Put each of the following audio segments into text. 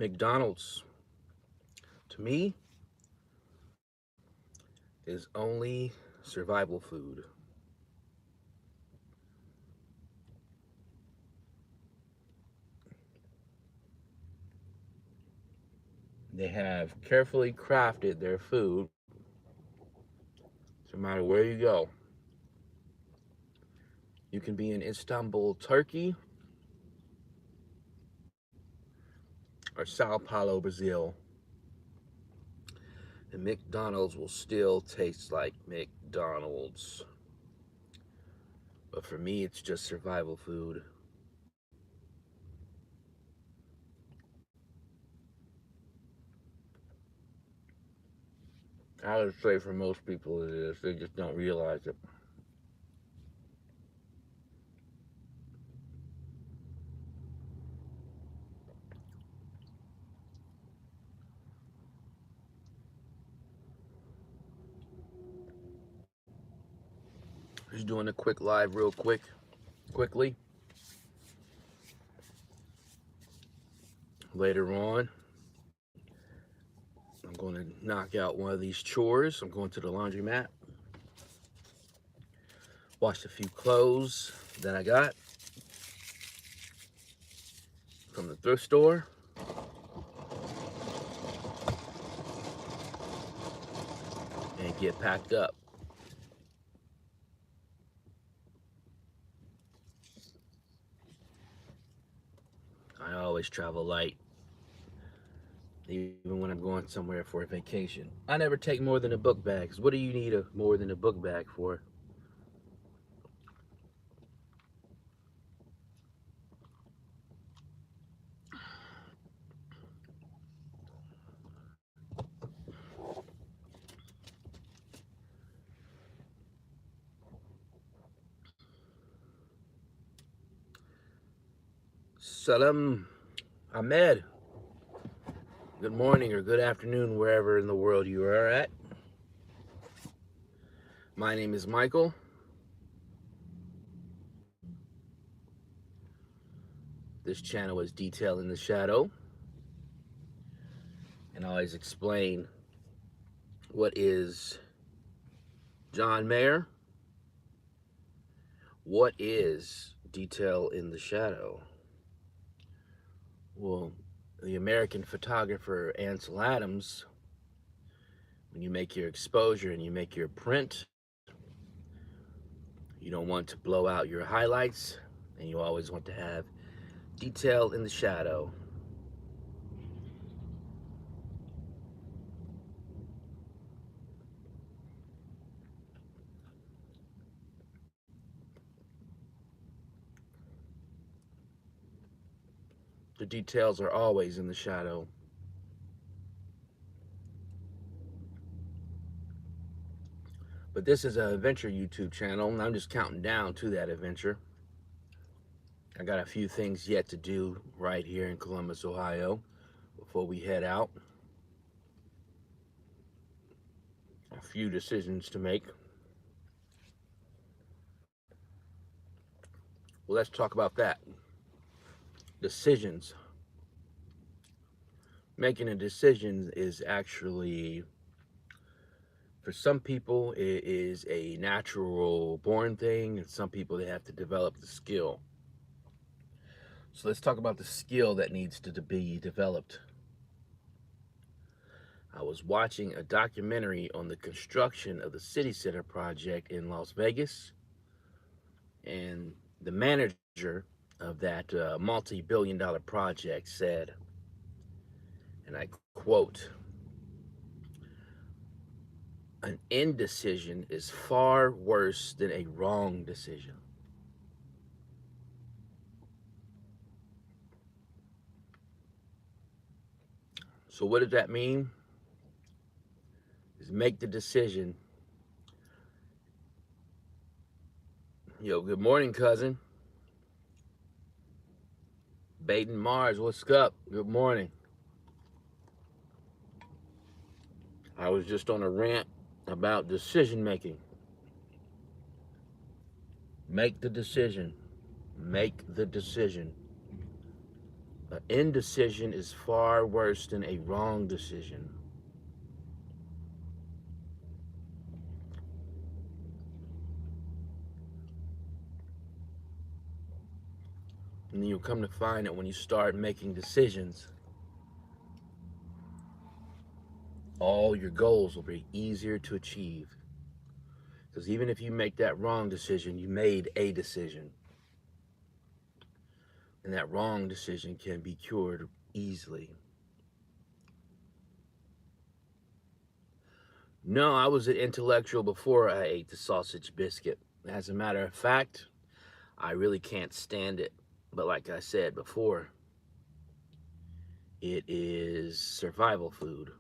McDonald's, to me, is only survival food. They have carefully crafted their food, no matter where you go. You can be in Istanbul, Turkey, or Sao Paulo, Brazil, and McDonald's will still taste like McDonald's. But for me, it's just survival food. I would say for most people it is. They just don't realize it. Just doing a quick live real quickly. Later on, I'm going to knock out one of these chores. I'm going to the laundromat, wash a few clothes that I got from the thrift store, and get packed up. I always travel light, even when I'm going somewhere for a vacation. I never take more than a book bag. 'Cause what do you need more than a book bag for? Salam Ahmed. Good morning or good afternoon, wherever in the world you are at. My name is Michael. This channel is Detail in the Shadow, and I always explain what is John Mayer, what is Detail in the Shadow. Well, the American photographer Ansel Adams, when you make your exposure and you make your print, you don't want to blow out your highlights, and you always want to have detail in the shadow. The details are always in the shadow. But this is an adventure YouTube channel, and I'm just counting down to that adventure. I got a few things yet to do right here in Columbus, Ohio, before we head out. A few decisions to make. Well, let's talk about that. Decisions. Making a decision is actually, for some people, it is a natural born thing, and some people, they have to develop the skill. So let's talk about the skill that needs to be developed. I was watching a documentary on the construction of the City Center project in Las Vegas, and the manager of that multi-billion-dollar project said, and I quote, "An indecision is far worse than a wrong decision." So what does that mean? Is make the decision. Yo, good morning, cousin. Baden Mars, what's up? Good morning. I was just on a rant about decision making. Make the decision. Make the decision. An indecision is far worse than a wrong decision. And then you'll come to find that when you start making decisions, all your goals will be easier to achieve. Because even if you make that wrong decision, you made a decision. And that wrong decision can be cured easily. No, I was an intellectual before I ate the sausage biscuit. As a matter of fact, I really can't stand it. But like I said before, it is survival food.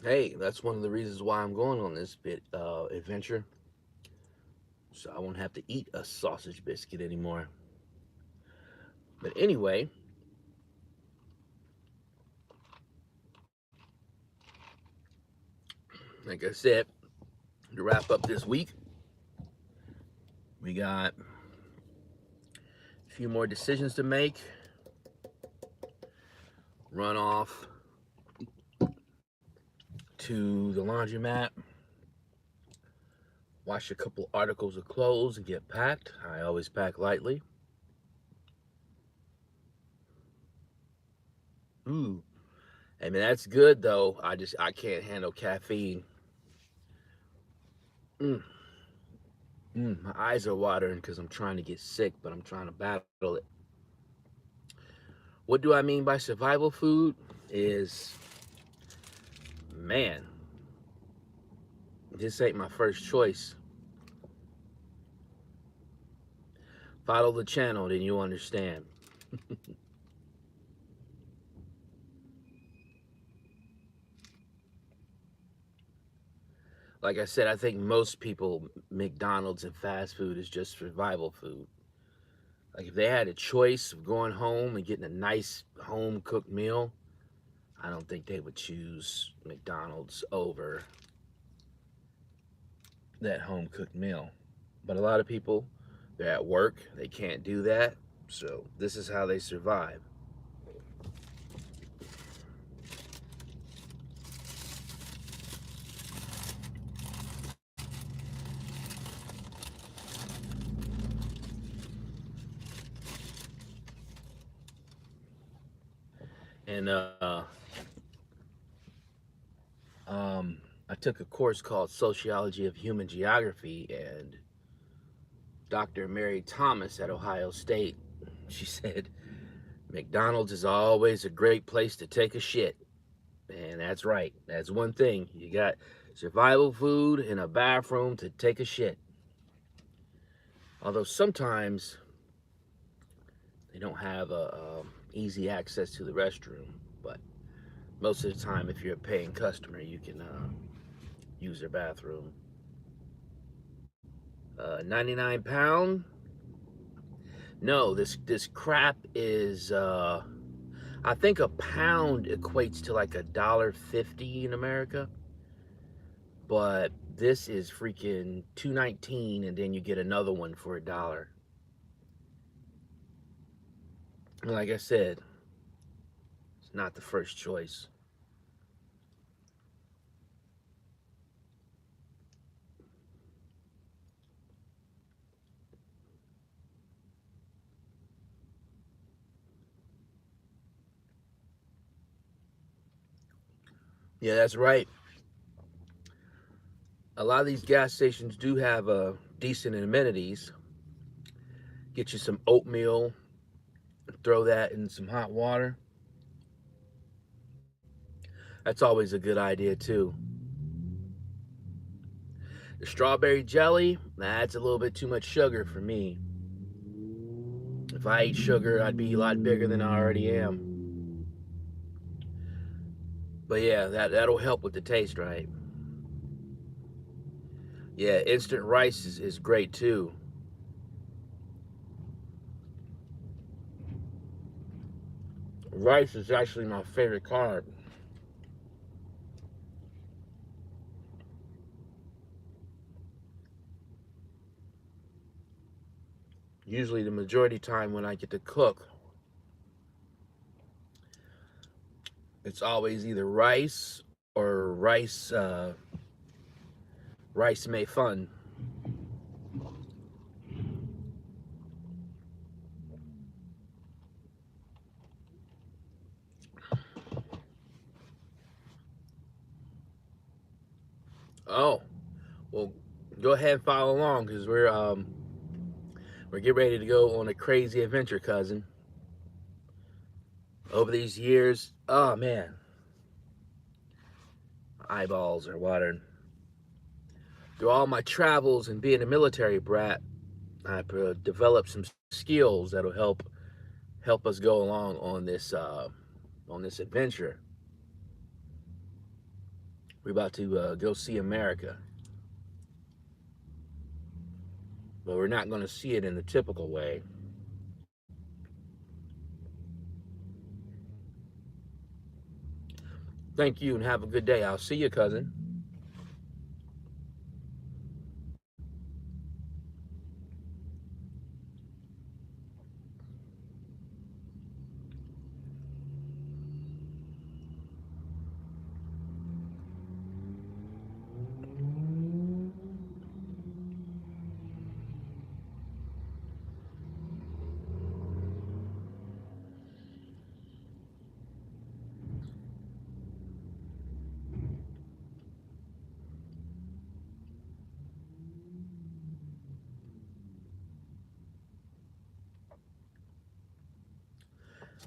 Hey, that's one of the reasons why I'm going on this adventure. So I won't have to eat a sausage biscuit anymore. But anyway, like I said, to wrap up this week, we got a few more decisions to make. Run off to the laundromat, wash a couple articles of clothes and get packed. I always pack lightly. Ooh, I mean that's good though. I can't handle caffeine. Mm, my eyes are watering because I'm trying to get sick, but I'm trying to battle it. What do I mean by survival food? Is man, this ain't my first choice. Follow the channel, then you'll understand. Like I said, I think most people, McDonald's and fast food is just survival food. Like if they had a choice of going home and getting a nice home cooked meal, I don't think they would choose McDonald's over that home cooked meal. But a lot of people, they're at work, they can't do that. So this is how they survive. And I took a course called Sociology of Human Geography, and Dr. Mary Thomas at Ohio State, she said, McDonald's is always a great place to take a shit. And that's right. That's one thing. You got survival food and a bathroom to take a shit. Although sometimes they don't have easy access to the restroom, but most of the time, if you're a paying customer, you can use their bathroom. 99 pound. No, this crap is. I think a pound equates to like $1.50 in America, but this is freaking $2.19, and then you get another one for $1. Like I said, it's not the first choice. Yeah, that's right. A lot of these gas stations do have decent amenities. Get you some oatmeal, throw that in some hot water. That's always a good idea too. The strawberry jelly, that's a little bit too much sugar for me. If I ate sugar, I'd be a lot bigger than I already am. But yeah, that'll help with the taste, right? Yeah, instant rice is great too. Rice is actually my favorite carb. Usually, the majority time when I get to cook, it's always either rice or rice made fun. Oh, well, go ahead and follow along because we're getting ready to go on a crazy adventure, cousin. Over these years, oh man, my eyeballs are watering. Through all my travels and being a military brat, I've developed some skills that'll help us go along on this adventure. We're about to go see America, but we're not going to see it in the typical way. Thank you and have a good day. I'll see you, cousin.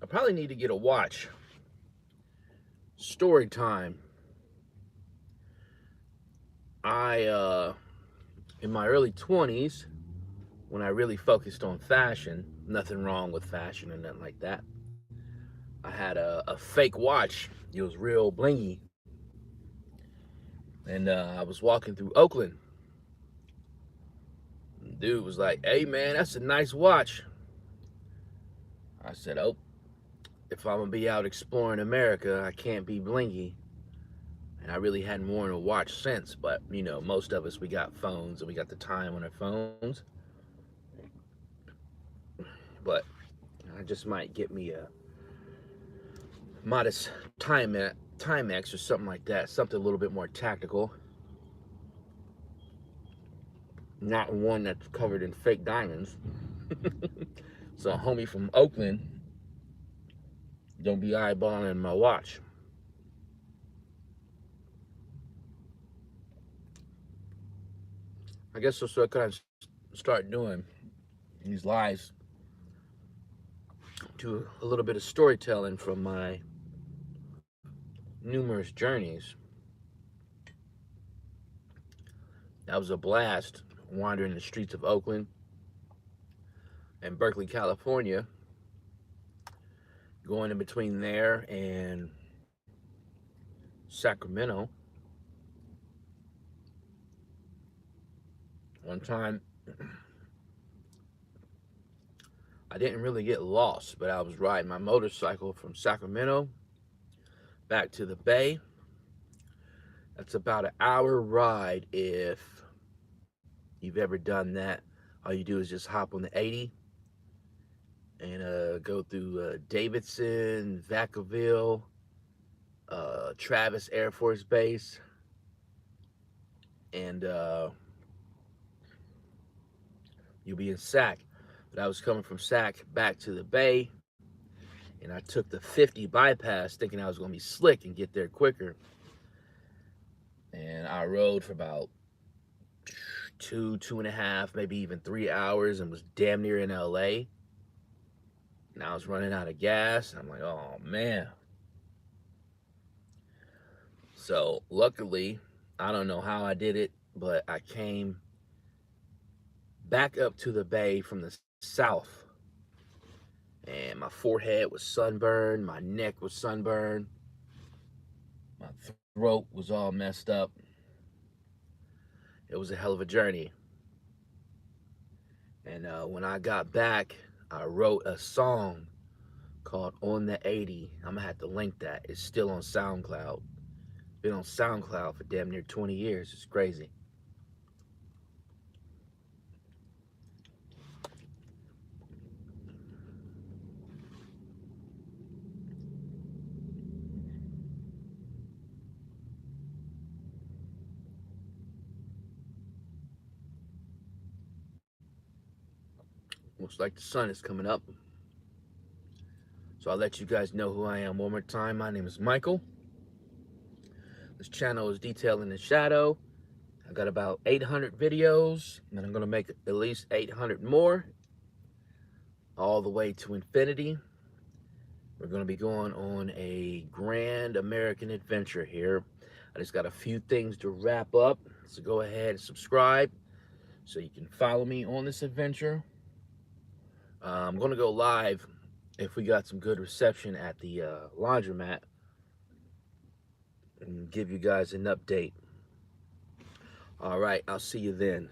I probably need to get a watch. Story time. I in my early 20s, when I really focused on fashion, nothing wrong with fashion or nothing like that. I had a fake watch. It was real blingy. And I was walking through Oakland. Dude was like, "Hey man, that's a nice watch." I said, "Oh, if I'm gonna be out exploring America, I can't be blingy." And I really hadn't worn a watch since, but you know, most of us we got phones and we got the time on our phones. But I just might get me a modest Timex or something like that, something a little bit more tactical, not one that's covered in fake diamonds. So a homie from Oakland don't be eyeballing my watch. I guess that's what I kind of start doing these lives to a little bit of storytelling from my numerous journeys. That was a blast wandering the streets of Oakland and Berkeley, California, going in between there and Sacramento. One time, I didn't really get lost, but I was riding my motorcycle from Sacramento back to the Bay. That's about an hour ride if you've ever done that. All you do is just hop on the 80 and go through Davidson, Vacaville, Travis Air Force Base, and you'll be in Sac. But I was coming from Sac back to the Bay, and I took the 50 bypass thinking I was going to be slick and get there quicker. And I rode for about 2.5, maybe even 3 hours and was damn near in LA. And I was running out of gas. I'm like, oh man. So luckily, I don't know how I did it, but I came back up to the Bay from the south. And my forehead was sunburned, my neck was sunburned, my throat was all messed up. It was a hell of a journey. And when I got back, I wrote a song called On the 80. I'm gonna have to link that. It's still on SoundCloud. Been on SoundCloud for damn near 20 years. It's crazy. Looks like the sun is coming up. So I'll let you guys know who I am one more time. My name is Michael. This channel is Detail in the Shadow. I got about 800 videos, and I'm gonna make at least 800 more, all the way to infinity. We're gonna be going on a grand American adventure here. I just got a few things to wrap up, so go ahead and subscribe so you can follow me on this adventure. I'm gonna go live if we got some good reception at the laundromat and give you guys an update. All right, I'll see you then.